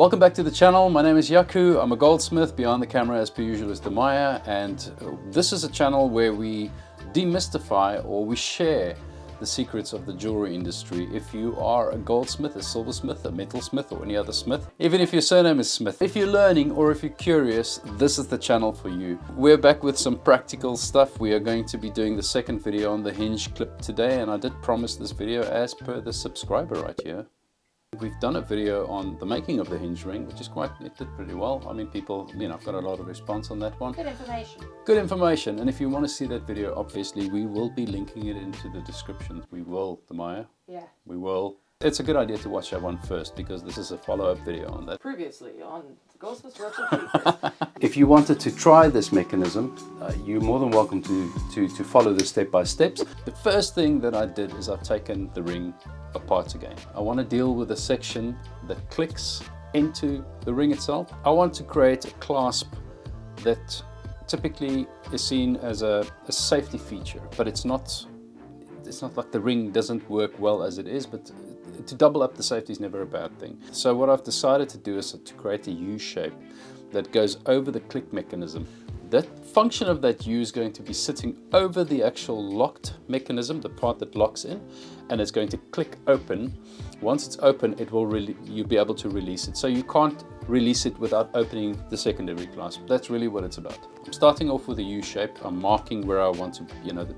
Welcome back to the channel. My name is Yaku. I'm a goldsmith. Behind the camera as per usual is Demaya, and this is a channel where we demystify or we share the secrets of the jewelry industry. If you are a goldsmith, a silversmith, a metalsmith, or any other smith, even if your surname is Smith, if you're learning or if you're curious, this is the channel for you. We're back with some practical stuff. We are going to be doing the second video on the hinge clip today, and I did promise this video as per the subscriber right here. We've done a video on the making of the hinge ring, which is it did pretty well. I mean, people, I've got a lot of response on that one. Good information. Good information. And if you want to see that video, obviously, we will be linking it into the description. We will, Demaya. Yeah. We will. It's a good idea to watch that one first because this is a follow-up video on that. Previously on Goldsmith Workshop. If you wanted to try this mechanism, you're more than welcome to follow the step-by-steps. The first thing that I did is I've taken the ring apart again. I want to deal with a section that clicks into the ring itself. I want to create a clasp that typically is seen as a safety feature, but it's not like the ring doesn't work well as it is, but to double up the safety is never a bad thing. So what I've decided to do is to create a U shape that goes over the click mechanism. That function of that U is going to be sitting over the actual locked mechanism, the part that locks in, and it's going to click open. Once it's open, you'll be able to release it. So you can't release it without opening the secondary clasp. That's really what it's about. I'm starting off with a U shape. I'm marking where I want to,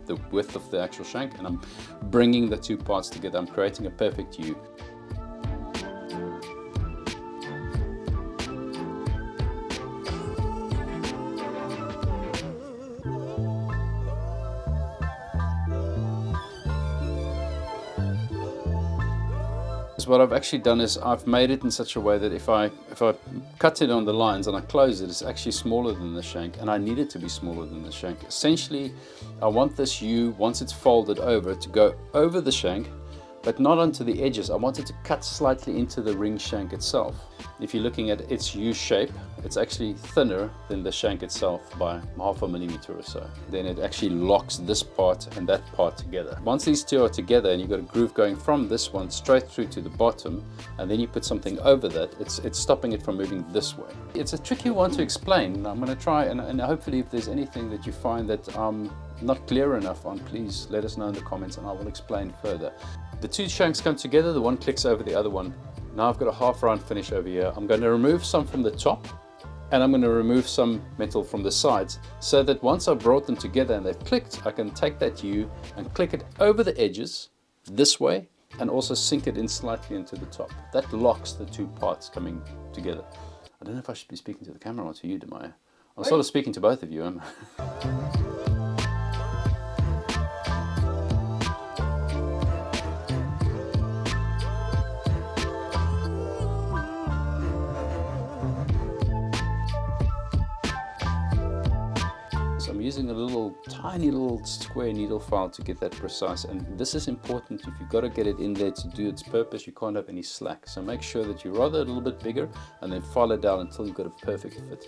the width of the actual shank, and I'm bringing the two parts together. I'm creating a perfect U. What I've actually done is I've made it in such a way that if I cut it on the lines and I close it, it's actually smaller than the shank, and I need it to be smaller than the shank. Essentially, I want this U, once it's folded over, to go over the shank, but not onto the edges. I want it to cut slightly into the ring shank itself. If you're looking at its U shape, it's actually thinner than the shank itself by 0.5 millimeter or so. Then it actually locks this part and that part together. Once these two are together and you've got a groove going from this one straight through to the bottom, and then you put something over that, it's stopping it from moving this way. It's a tricky one to explain. I'm going to try, and hopefully if there's anything that you find that I'm not clear enough on, please let us know in the comments and I will explain further. The two shanks come together, the one clicks over the other one. Now I've got a half round finish over here. I'm going to remove some from the top, and I'm going to remove some metal from the sides, so that once I've brought them together and they've clicked, I can take that U and click it over the edges this way, and also sink it in slightly into the top. That locks the two parts coming together. I don't know if I should be speaking to the camera or to you, Demaya. I'm sort of speaking to both of you. I'm using a tiny little square needle file to get that precise, and this is important. If you've got to get it in there to do its purpose, you can't have any slack. So make sure that you rather a little bit bigger and then file it down until you've got a perfect fit.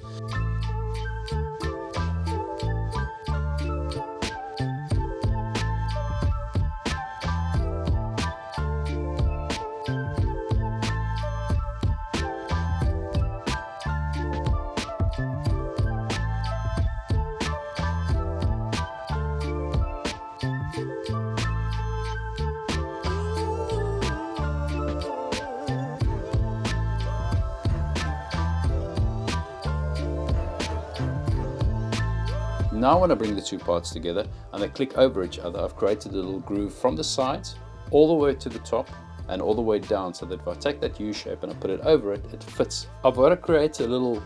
Now when I bring the two parts together and they click over each other, I've created a little groove from the sides all the way to the top and all the way down, so that if I take that U shape and I put it over it, it fits. I've got to create a little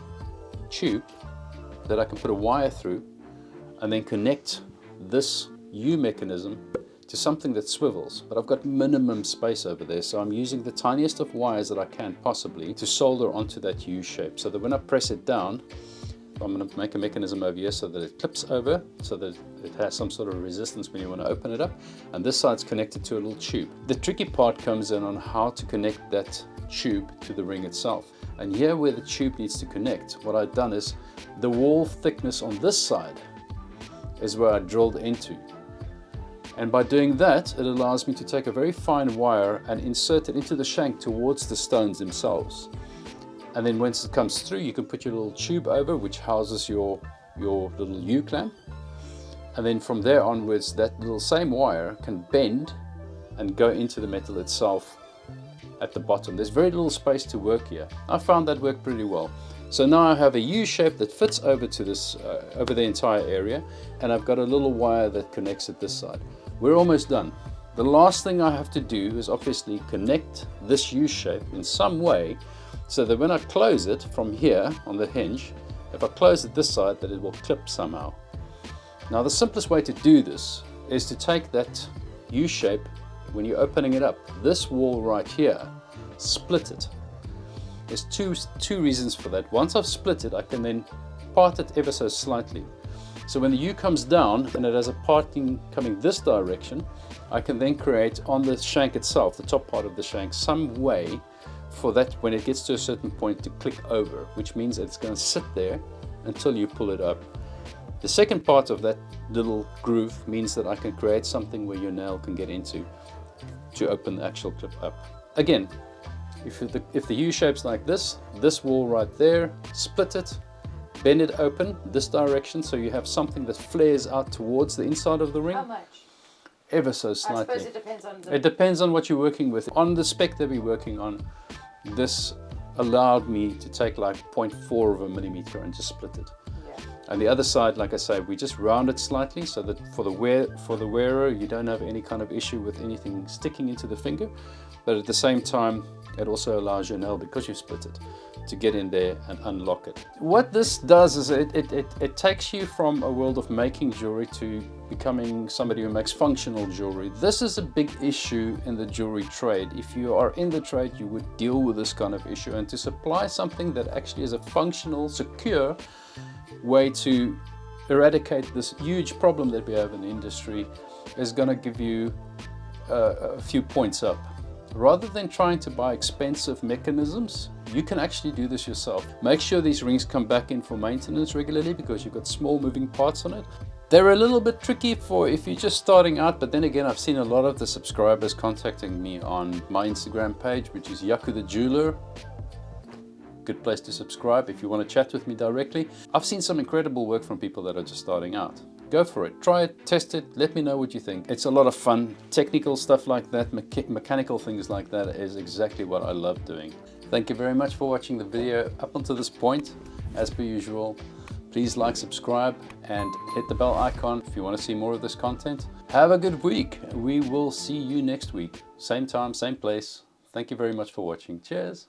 tube that I can put a wire through and then connect this U mechanism to something that swivels, but I've got minimum space over there, so I'm using the tiniest of wires that I can possibly to solder onto that U shape, so that when I press it down, I'm going to make a mechanism over here so that it clips over, so that it has some sort of resistance when you want to open it up, and this side's connected to a little tube. The tricky part comes in on how to connect that tube to the ring itself, and here where the tube needs to connect, what I've done is the wall thickness on this side is where I drilled into. And by doing that, it allows me to take a very fine wire and insert it into the shank towards the stones themselves. And then once it comes through, you can put your little tube over, which houses your little U-clamp. And then from there onwards, that little same wire can bend and go into the metal itself at the bottom. There's very little space to work here. I found that worked pretty well. So now I have a U shape that fits over to this, over the entire area, and I've got a little wire that connects at this side. We're almost done. The last thing I have to do is obviously connect this U shape in some way, so that when I close it from here on the hinge, if I close it this side, that it will clip somehow. Now the simplest way to do this is to take that U shape, when you're opening it up, this wall right here, split it. There's two reasons for that. Once I've split it, I can then part it ever so slightly. So when the U comes down and it has a parting coming this direction, I can then create on the shank itself, the top part of the shank, some way for that when it gets to a certain point to click over, which means that it's going to sit there until you pull it up. The second part of that little groove means that I can create something where your nail can get into to open the actual clip up. Again, if the U shape's like this wall right there, split it, bend it open this direction so you have something that flares out towards the inside of the ring. How much? Ever so slightly. I suppose it depends on the... It depends on what you're working with. On the spec that we're working on, this allowed me to take like 0.4 of a millimeter and just split it. Yeah. And the other side, like I say, we just round it slightly so that for the wearer, you don't have any kind of issue with anything sticking into the finger. But at the same time, it also allows your nail, because you split it, to get in there and unlock it. What this does is it takes you from a world of making jewelry to becoming somebody who makes functional jewelry. This is a big issue in the jewelry trade. If you are in the trade, you would deal with this kind of issue, and to supply something that actually is a functional, secure way to eradicate this huge problem that we have in the industry is going to give you a few points up. Rather than trying to buy expensive mechanisms, you can actually do this yourself. Make sure these rings come back in for maintenance regularly, because you've got small moving parts on it. They're a little bit tricky for if you're just starting out, but then again, I've seen a lot of the subscribers contacting me on my Instagram page, which is Yaku the Jeweler. Good place to subscribe if you want to chat with me directly. I've seen some incredible work from people that are just starting out. Go for it, try it, test it, let me know what you think. It's a lot of fun. Technical stuff like that, mechanical things like that is exactly what I love doing. Thank you very much for watching the video up until this point. As per usual, please like, subscribe, and hit the bell icon if you want to see more of this content. Have a good week. We will see you next week. Same time, same place. Thank you very much for watching. Cheers.